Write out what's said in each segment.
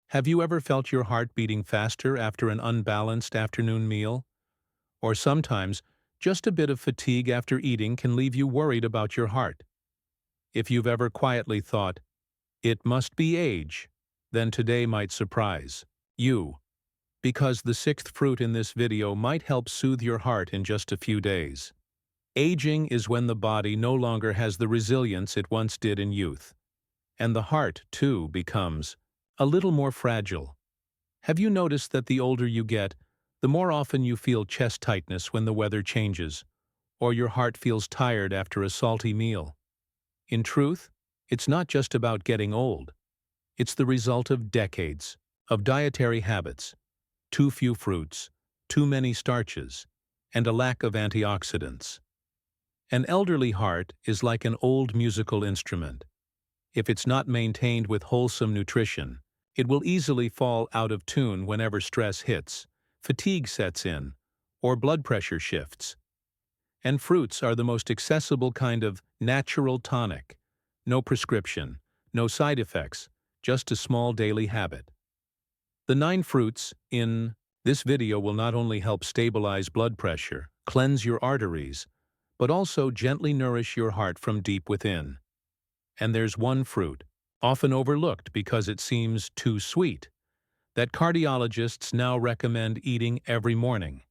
Have you ever felt your heart beating faster after an unbalanced afternoon meal? Or sometimes, just a bit of fatigue after eating can leave you worried about your heart. If you've ever quietly thought, "It must be age," then today might surprise you, because the sixth fruit in this video might help soothe your heart in just a few days. Aging is when the body no longer has the resilience it once did in youth. And the heart, too, becomes a little more fragile. Have you noticed that the older you get, the more often you feel chest tightness when the weather changes, or your heart feels tired after a salty meal? In truth, it's not just about getting old. It's the result of decades of dietary habits, too few fruits, too many starches, and a lack of antioxidants. An elderly heart is like an old musical instrument. If it's not maintained with wholesome nutrition, it will easily fall out of tune whenever stress hits, fatigue sets in, or blood pressure shifts. And fruits are the most accessible kind of natural tonic. No prescription, no side effects, just a small daily habit. The 9 fruits in this video will not only help stabilize blood pressure, cleanse your arteries, but also gently nourish your heart from deep within. And there's one fruit, often overlooked because it seems too sweet, that cardiologists now recommend eating every morning.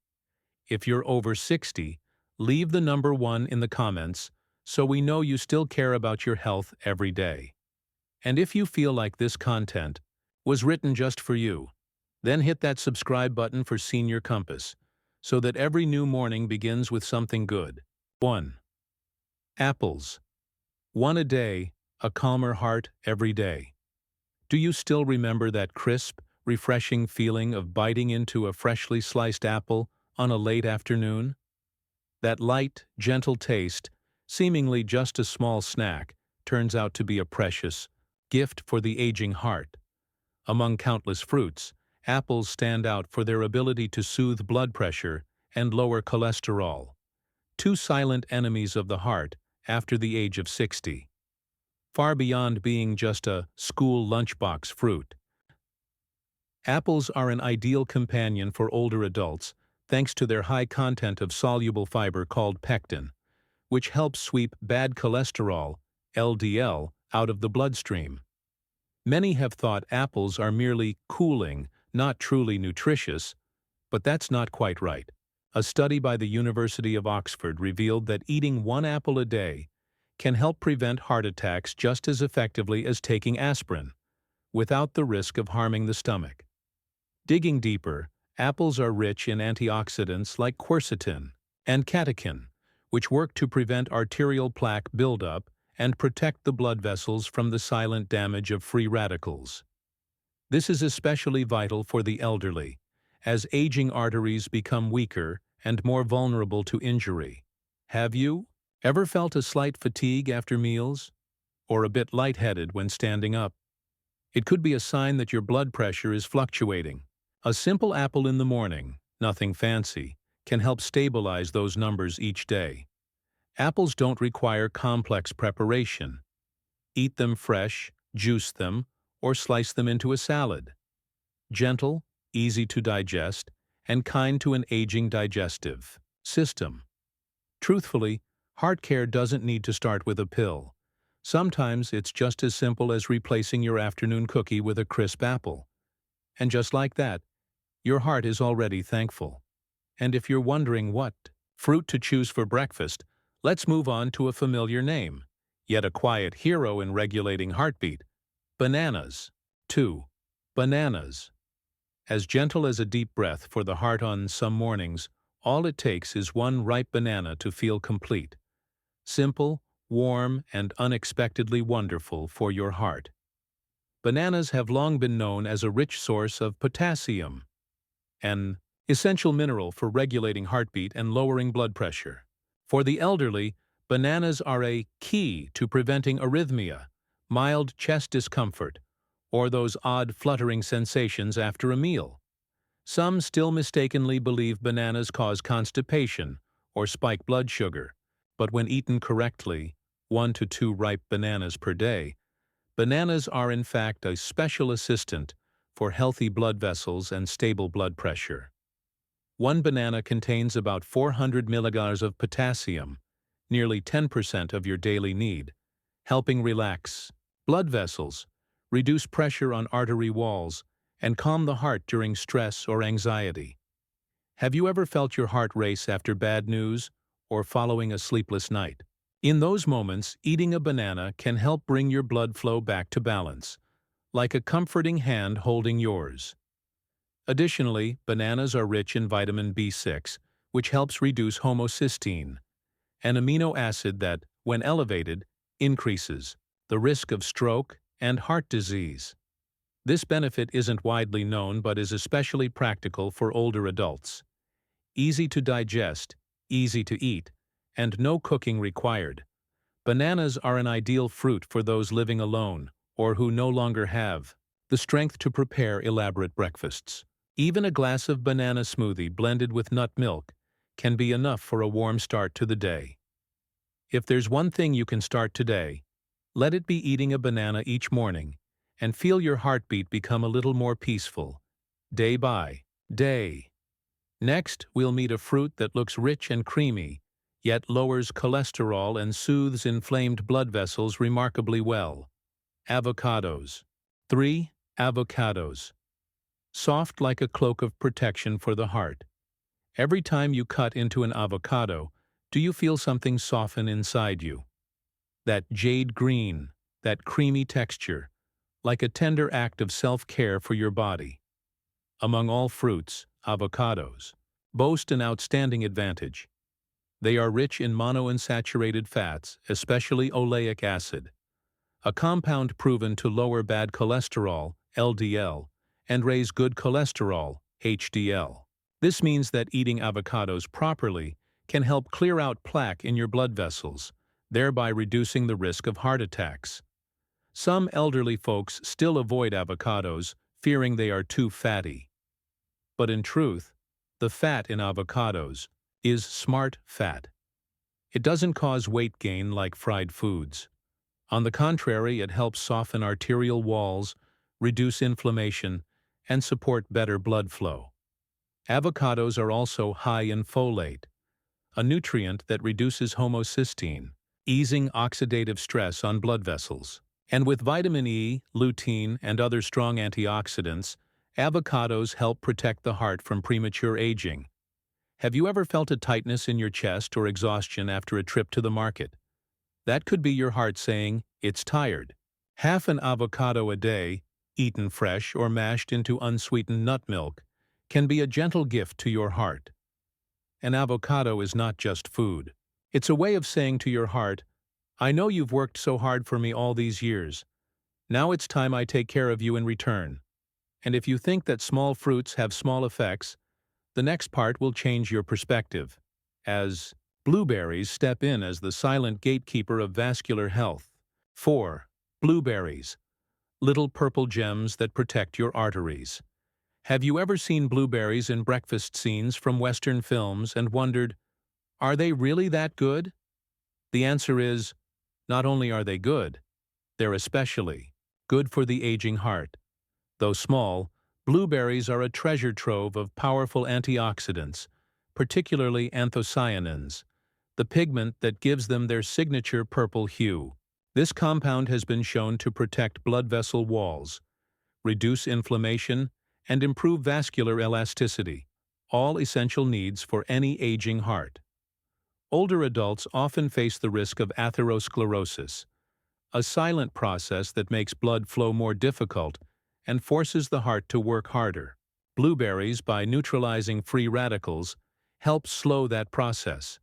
If you're over 60, leave the number 1 in the comments so we know you still care about your health every day. And if you feel like this content was written just for you, then hit that subscribe button for Senior Compass so that every new morning begins with something good. 1. Apples. 1 a day, a calmer heart every day. Do you still remember that crisp, refreshing feeling of biting into a freshly sliced apple on a late afternoon? That light, gentle taste, seemingly just a small snack, turns out to be a precious gift for the aging heart. Among countless fruits, apples stand out for their ability to soothe blood pressure and lower cholesterol, 2 silent enemies of the heart after the age of 60. Far beyond being just a school lunchbox fruit. Apples are an ideal companion for older adults thanks to their high content of soluble fiber called pectin, which helps sweep bad cholesterol, LDL, out of the bloodstream. Many have thought apples are merely cooling, not truly nutritious, but that's not quite right. A study by the University of Oxford revealed that eating 1 apple a day can help prevent heart attacks just as effectively as taking aspirin, without the risk of harming the stomach. Digging deeper, apples are rich in antioxidants like quercetin and catechin, which work to prevent arterial plaque buildup and protect the blood vessels from the silent damage of free radicals. This is especially vital for the elderly, as aging arteries become weaker and more vulnerable to injury. Have you ever felt a slight fatigue after meals? Or a bit lightheaded when standing up? It could be a sign that your blood pressure is fluctuating. A simple apple in the morning, nothing fancy, can help stabilize those numbers each day. Apples don't require complex preparation. Eat them fresh, juice them, or slice them into a salad. Gentle, easy to digest, and kind to an aging digestive system. Truthfully, heart care doesn't need to start with a pill. Sometimes it's just as simple as replacing your afternoon cookie with a crisp apple. And just like that, your heart is already thankful. And if you're wondering what fruit to choose for breakfast, let's move on to a familiar name, yet a quiet hero in regulating heartbeat: bananas. 2. Bananas. As gentle as a deep breath for the heart on some mornings, all it takes is 1 ripe banana to feel complete. Simple, warm, and unexpectedly wonderful for your heart. Bananas have long been known as a rich source of potassium, an essential mineral for regulating heartbeat and lowering blood pressure. For the elderly, bananas are a key to preventing arrhythmia, mild chest discomfort, or those odd fluttering sensations after a meal. Some still mistakenly believe bananas cause constipation or spike blood sugar, but when eaten correctly, 1 to 2 ripe bananas per day, bananas are in fact a special assistant for healthy blood vessels and stable blood pressure. One banana contains about 400 milligrams of potassium, nearly 10% of your daily need, helping relax blood vessels, reduce pressure on artery walls, and calm the heart during stress or anxiety. Have you ever felt your heart race after bad news or following a sleepless night? In those moments, eating a banana can help bring your blood flow back to balance, like a comforting hand holding yours. Additionally, bananas are rich in vitamin B6, which helps reduce homocysteine, an amino acid that, when elevated, increases the risk of stroke and heart disease. This benefit isn't widely known but is especially practical for older adults. Easy to digest, easy to eat, and no cooking required. Bananas are an ideal fruit for those living alone or who no longer have the strength to prepare elaborate breakfasts. Even a glass of banana smoothie blended with nut milk can be enough for a warm start to the day. If there's one thing you can start today, let it be eating a banana each morning and feel your heartbeat become a little more peaceful, day by day. Next, we'll meet a fruit that looks rich and creamy, yet lowers cholesterol and soothes inflamed blood vessels remarkably well. Avocados. 3. Avocados. Soft like a cloak of protection for the heart. Every time you cut into an avocado, do you feel something soften inside you? That jade green, that creamy texture, like a tender act of self-care for your body. Among all fruits, avocados boast an outstanding advantage. They are rich in monounsaturated fats, especially oleic acid, a compound proven to lower bad cholesterol, LDL, and raise good cholesterol, HDL. This means that eating avocados properly can help clear out plaque in your blood vessels, thereby reducing the risk of heart attacks. Some elderly folks still avoid avocados, fearing they are too fatty. But in truth, the fat in avocados is smart fat. It doesn't cause weight gain like fried foods. On the contrary, it helps soften arterial walls, reduce inflammation, and support better blood flow. Avocados are also high in folate, a nutrient that reduces homocysteine, easing oxidative stress on blood vessels. And with vitamin E, lutein, and other strong antioxidants, avocados help protect the heart from premature aging. Have you ever felt a tightness in your chest or exhaustion after a trip to the market? That could be your heart saying, "It's tired." Half an avocado a day, eaten fresh or mashed into unsweetened nut milk, can be a gentle gift to your heart. An avocado is not just food. It's a way of saying to your heart, "I know you've worked so hard for me all these years. Now it's time I take care of you in return." And if you think that small fruits have small effects, the next part will change your perspective, as blueberries step in as the silent gatekeeper of vascular health. 4. Blueberries. Little purple gems that protect your arteries. Have you ever seen blueberries in breakfast scenes from Western films and wondered, are they really that good? The answer is, not only are they good, they're especially good for the aging heart. Though small, blueberries are a treasure trove of powerful antioxidants, particularly anthocyanins, the pigment that gives them their signature purple hue. This compound has been shown to protect blood vessel walls, reduce inflammation, and improve vascular elasticity, all essential needs for any aging heart. Older adults often face the risk of atherosclerosis, a silent process that makes blood flow more difficult and forces the heart to work harder. Blueberries, by neutralizing free radicals, help slow that process,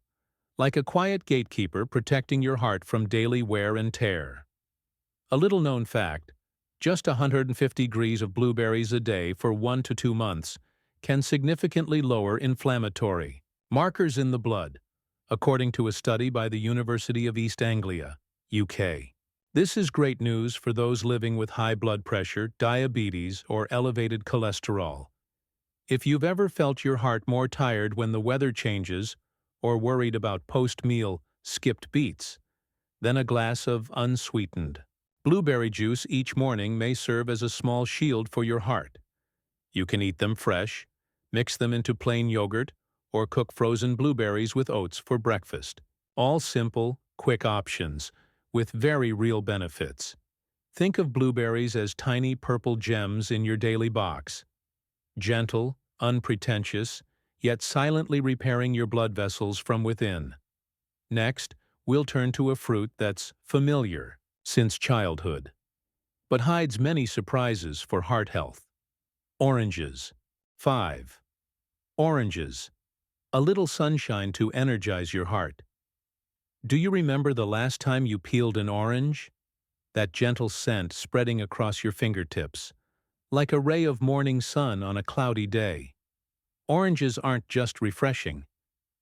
like a quiet gatekeeper protecting your heart from daily wear and tear. A little-known fact, just 150 degrees of blueberries a day for 1 to 2 months can significantly lower inflammatory markers in the blood, according to a study by the University of East Anglia, UK. This is great news for those living with high blood pressure, diabetes, or elevated cholesterol. If you've ever felt your heart more tired when the weather changes, or worried about post-meal skipped beats, then a glass of unsweetened blueberry juice each morning may serve as a small shield for your heart. You can eat them fresh, mix them into plain yogurt, or cook frozen blueberries with oats for breakfast. All simple, quick options, with very real benefits. Think of blueberries as tiny purple gems in your daily box. Gentle, unpretentious, yet silently repairing your blood vessels from within. Next, we'll turn to a fruit that's familiar since childhood, but hides many surprises for heart health. Oranges. 5. Oranges. A little sunshine to energize your heart. Do you remember the last time you peeled an orange? That gentle scent spreading across your fingertips, like a ray of morning sun on a cloudy day. Oranges aren't just refreshing.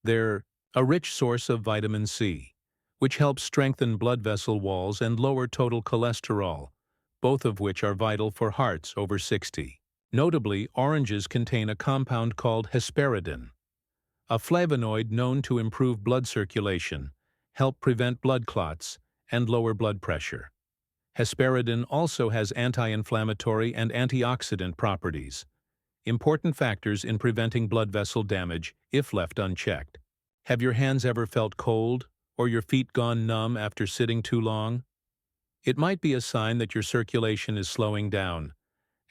They're a rich source of vitamin C, which helps strengthen blood vessel walls and lower total cholesterol, both of which are vital for hearts over 60. Notably, oranges contain a compound called hesperidin, a flavonoid known to improve blood circulation, help prevent blood clots, and lower blood pressure. Hesperidin also has anti-inflammatory and antioxidant properties, important factors in preventing blood vessel damage if left unchecked. Have your hands ever felt cold or your feet gone numb after sitting too long? It might be a sign that your circulation is slowing down,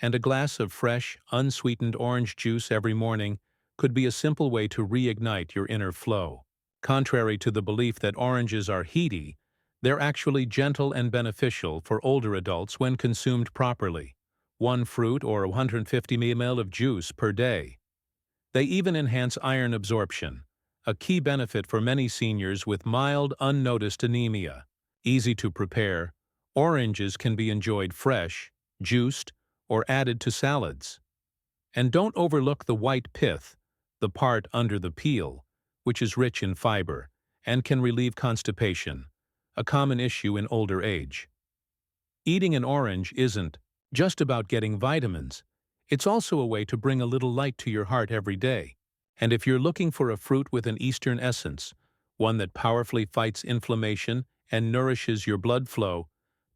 and a glass of fresh, unsweetened orange juice every morning could be a simple way to reignite your inner flow. Contrary to the belief that oranges are heaty, they're actually gentle and beneficial for older adults when consumed properly. 1 fruit or 150 ml of juice per day. They even enhance iron absorption, a key benefit for many seniors with mild, unnoticed anemia. Easy to prepare, oranges can be enjoyed fresh, juiced, or added to salads. And don't overlook the white pith, the part under the peel, which is rich in fiber and can relieve constipation, a common issue in older age. Eating an orange isn't just about getting vitamins. It's also a way to bring a little light to your heart every day. And if you're looking for a fruit with an Eastern essence, one that powerfully fights inflammation and nourishes your blood flow,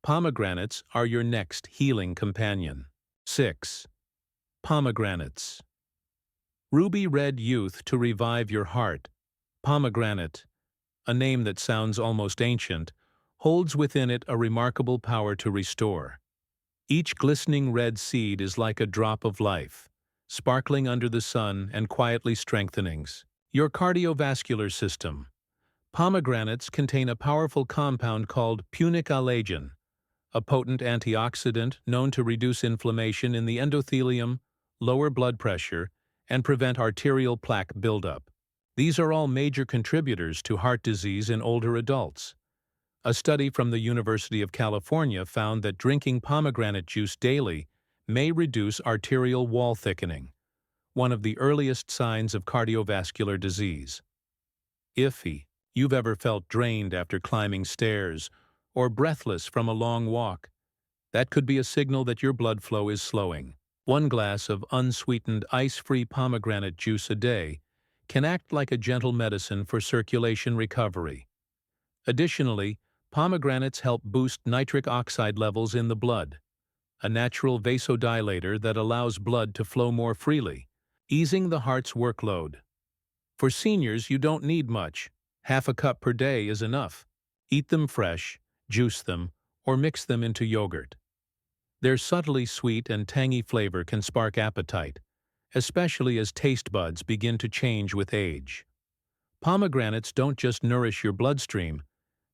pomegranates are your next healing companion. 6. Pomegranates. Ruby red youth to revive your heart. Pomegranate, a name that sounds almost ancient, holds within it a remarkable power to restore. Each glistening red seed is like a drop of life, sparkling under the sun and quietly strengthening your cardiovascular system. Pomegranates contain a powerful compound called punic alagin, a potent antioxidant known to reduce inflammation in the endothelium, lower blood pressure, and prevent arterial plaque buildup. These are all major contributors to heart disease in older adults. A study from the University of California found that drinking pomegranate juice daily may reduce arterial wall thickening, one of the earliest signs of cardiovascular disease. If you've ever felt drained after climbing stairs or breathless from a long walk, that could be a signal that your blood flow is slowing. 1 glass of unsweetened ice-free pomegranate juice a day can act like a gentle medicine for circulation recovery. Additionally, pomegranates help boost nitric oxide levels in the blood, a natural vasodilator that allows blood to flow more freely, easing the heart's workload. For seniors, you don't need much. Half a cup per day is enough. Eat them fresh, juice them, or mix them into yogurt. Their subtly sweet and tangy flavor can spark appetite, especially as taste buds begin to change with age. Pomegranates don't just nourish your bloodstream,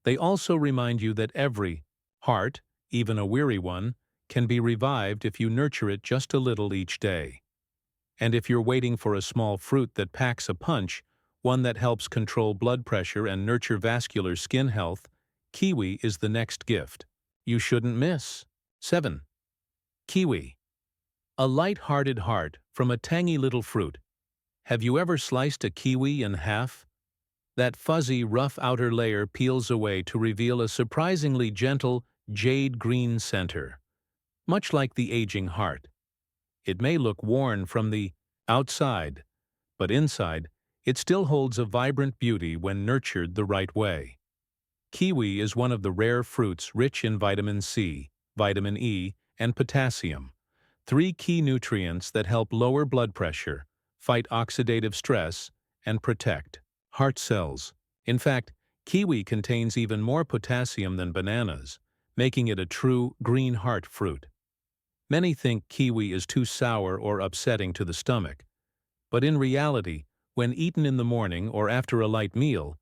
they also remind you that every heart, even a weary one, can be revived if you nurture it just a little each day. And if you're waiting for a small fruit that packs a punch, one that helps control blood pressure and nurture vascular skin health, kiwi is the next gift you shouldn't miss. 7. Kiwi. A light-hearted heart from a tangy little fruit. Have you ever sliced a kiwi in half? That fuzzy, rough outer layer peels away to reveal a surprisingly gentle, jade-green center, much like the aging heart. It may look worn from the outside, but inside, it still holds a vibrant beauty when nurtured the right way. Kiwi is one of the rare fruits rich in vitamin C, vitamin E, and potassium, 3 key nutrients that help lower blood pressure, fight oxidative stress, and protect heart cells. In fact, kiwi contains even more potassium than bananas, making it a true green heart fruit. Many think kiwi is too sour or upsetting to the stomach, but in reality, when eaten in the morning or after a light meal,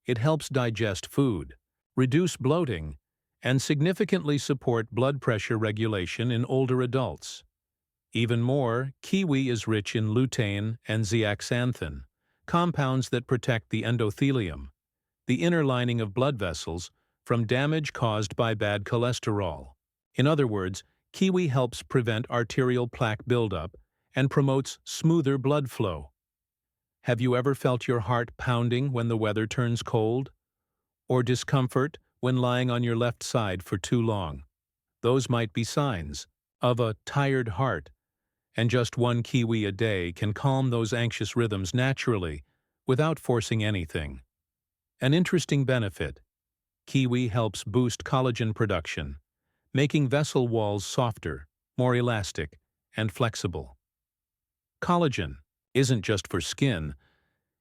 it helps digest food, reduce bloating, and significantly support blood pressure regulation in older adults. Even more, kiwi is rich in lutein and zeaxanthin, compounds that protect the endothelium, the inner lining of blood vessels, from damage caused by bad cholesterol. In other words, kiwi helps prevent arterial plaque buildup and promotes smoother blood flow. Have you ever felt your heart pounding when the weather turns cold? Or discomfort when lying on your left side for too long? Those might be signs of a tired heart, and just 1 kiwi a day can calm those anxious rhythms naturally without forcing anything. An interesting benefit: kiwi helps boost collagen production, making vessel walls softer, more elastic, and flexible. Collagen isn't just for skin,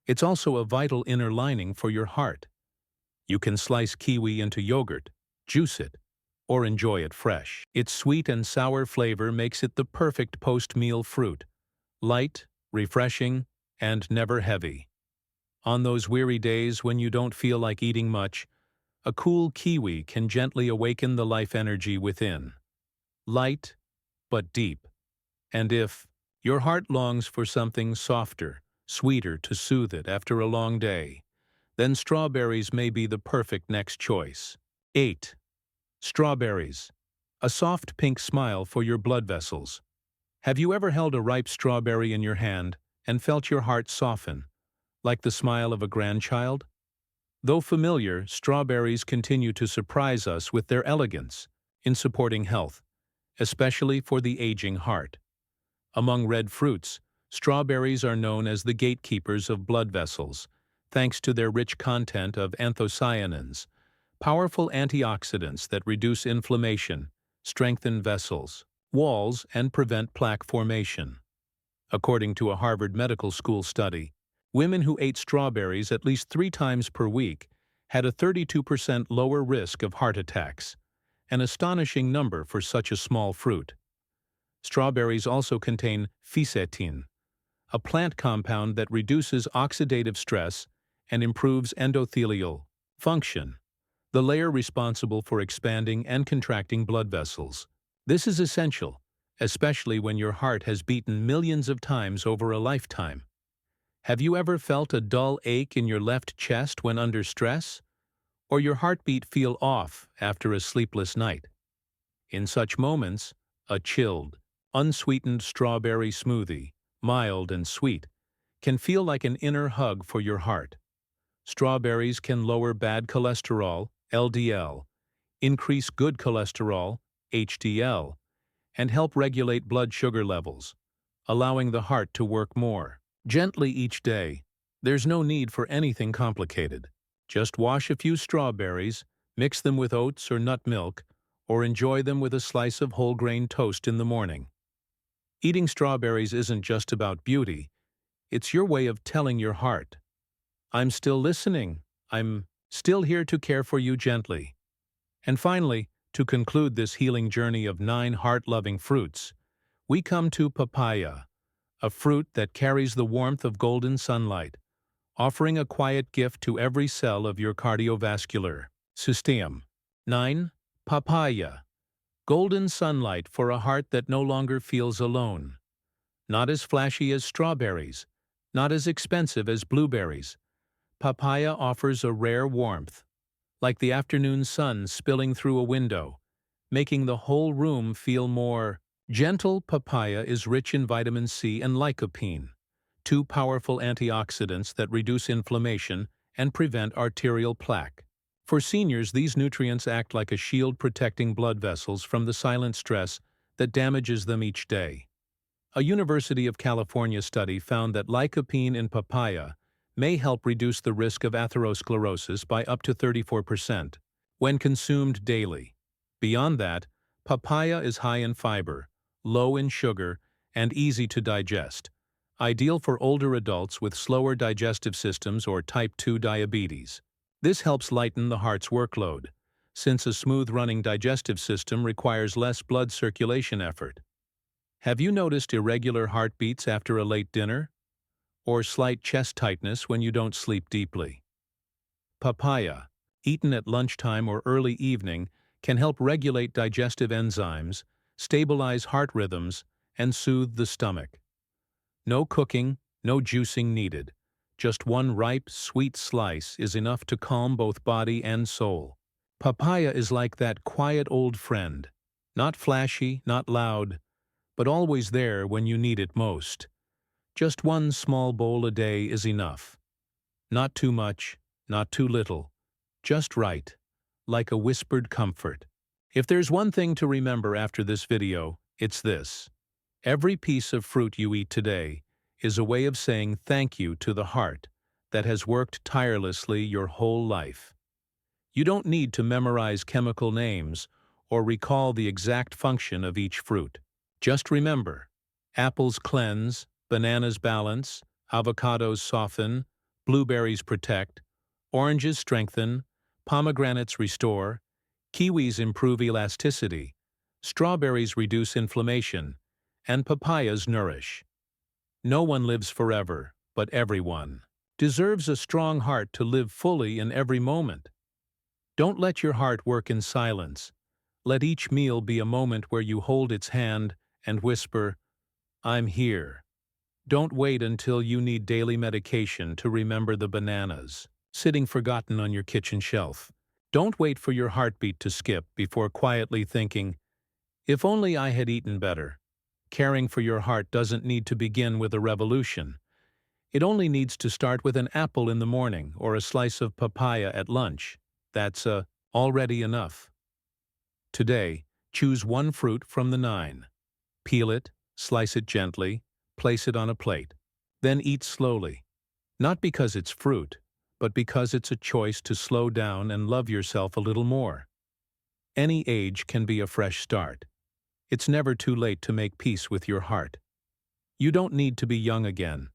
it's also a vital inner lining for your heart. You can slice kiwi into yogurt, juice it, or enjoy it fresh. Its sweet and sour flavor makes it the perfect post-meal fruit, light, refreshing, and never heavy. On those weary days when you don't feel like eating much, a cool kiwi can gently awaken the life energy within. Light, but deep. And if your heart longs for something softer, sweeter to soothe it after a long day, then strawberries may be the perfect next choice. 8. Strawberries. A soft pink smile for your blood vessels. Have you ever held a ripe strawberry in your hand and felt your heart soften, like the smile of a grandchild? Though familiar, strawberries continue to surprise us with their elegance in supporting health, especially for the aging heart. Among red fruits, strawberries are known as the gatekeepers of blood vessels, thanks to their rich content of anthocyanins, powerful antioxidants that reduce inflammation, strengthen vessels, walls, and prevent plaque formation. According to a Harvard Medical School study, women who ate strawberries at least 3 times per week had a 32% lower risk of heart attacks, an astonishing number for such a small fruit. Strawberries also contain fisetin, a plant compound that reduces oxidative stress and improves endothelial function, the layer responsible for expanding and contracting blood vessels. This is essential, especially when your heart has beaten millions of times over a lifetime. Have you ever felt a dull ache in your left chest when under stress? Or your heartbeat feel off after a sleepless night? In such moments, a chilled, unsweetened strawberry smoothie, mild and sweet, can feel like an inner hug for your heart. Strawberries can lower bad cholesterol, LDL, increase good cholesterol, HDL, and help regulate blood sugar levels, allowing the heart to work more gently each day. There's no need for anything complicated. Just wash a few strawberries, mix them with oats or nut milk, or enjoy them with a slice of whole grain toast in the morning. Eating strawberries isn't just about beauty, it's your way of telling your heart, "I'm still listening. I'm still here to care for you gently." And finally, to conclude this healing journey of 9 heart-loving fruits, we come to papaya, a fruit that carries the warmth of golden sunlight, offering a quiet gift to every cell of your cardiovascular system. 9. Papaya. Golden sunlight for a heart that no longer feels alone. Not as flashy as strawberries, not as expensive as blueberries, papaya offers a rare warmth, like the afternoon sun spilling through a window, making the whole room feel more gentle. Papaya is rich in vitamin C and lycopene, 2 powerful antioxidants that reduce inflammation and prevent arterial plaque. For seniors, these nutrients act like a shield protecting blood vessels from the silent stress that damages them each day. A University of California study found that lycopene in papaya may help reduce the risk of atherosclerosis by up to 34% when consumed daily. Beyond that, papaya is high in fiber, low in sugar, and easy to digest, ideal for older adults with slower digestive systems or type 2 diabetes. This helps lighten the heart's workload, since a smooth-running digestive system requires less blood circulation effort. Have you noticed irregular heartbeats after a late dinner? Or slight chest tightness when you don't sleep deeply? Papaya, eaten at lunchtime or early evening, can help regulate digestive enzymes, stabilize heart rhythms, and soothe the stomach. No cooking, no juicing needed. Just one ripe, sweet slice is enough to calm both body and soul. Papaya is like that quiet old friend, not flashy, not loud, but always there when you need it most. Just one small bowl a day is enough. Not too much, not too little, just right, like a whispered comfort. If there's one thing to remember after this video, it's this. Every piece of fruit you eat today is a way of saying thank you to the heart that has worked tirelessly your whole life. You don't need to memorize chemical names or recall the exact function of each fruit. Just remember, apples cleanse, bananas balance, avocados soften, blueberries protect, oranges strengthen, pomegranates restore, kiwis improve elasticity, strawberries reduce inflammation, and papayas nourish. No one lives forever, but everyone deserves a strong heart to live fully in every moment. Don't let your heart work in silence. Let each meal be a moment where you hold its hand and whisper, "I'm here." Don't wait until you need daily medication to remember the bananas sitting forgotten on your kitchen shelf. Don't wait for your heartbeat to skip before quietly thinking, "If only I had eaten better." Caring for your heart doesn't need to begin with a revolution. It only needs to start with an apple in the morning or a slice of papaya at lunch. That's already enough. Today, choose one fruit from the 9. Peel it, slice it gently, place it on a plate. Then eat slowly. Not because it's fruit, but because it's a choice to slow down and love yourself a little more. Any age can be a fresh start. It's never too late to make peace with your heart. You don't need to be young again.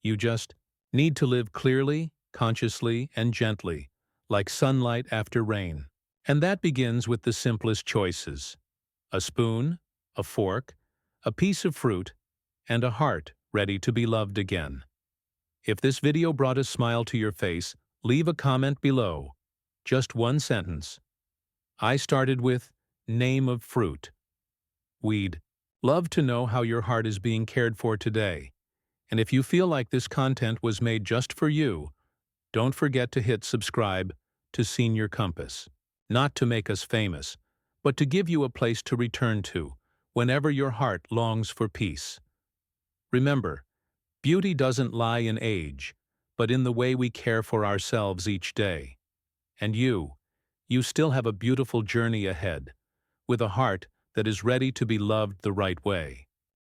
You just need to live clearly, consciously, and gently, like sunlight after rain. And that begins with the simplest choices: a spoon, a fork, a piece of fruit, and a heart ready to be loved again. If this video brought a smile to your face, leave a comment below. Just one sentence. I started with name of fruit. We'd love to know how your heart is being cared for today. And if you feel like this content was made just for you, don't forget to hit subscribe to Senior Compass. Not to make us famous, but to give you a place to return to whenever your heart longs for peace. Remember, beauty doesn't lie in age, but in the way we care for ourselves each day. And you still have a beautiful journey ahead, with a heart that is ready to be loved the right way.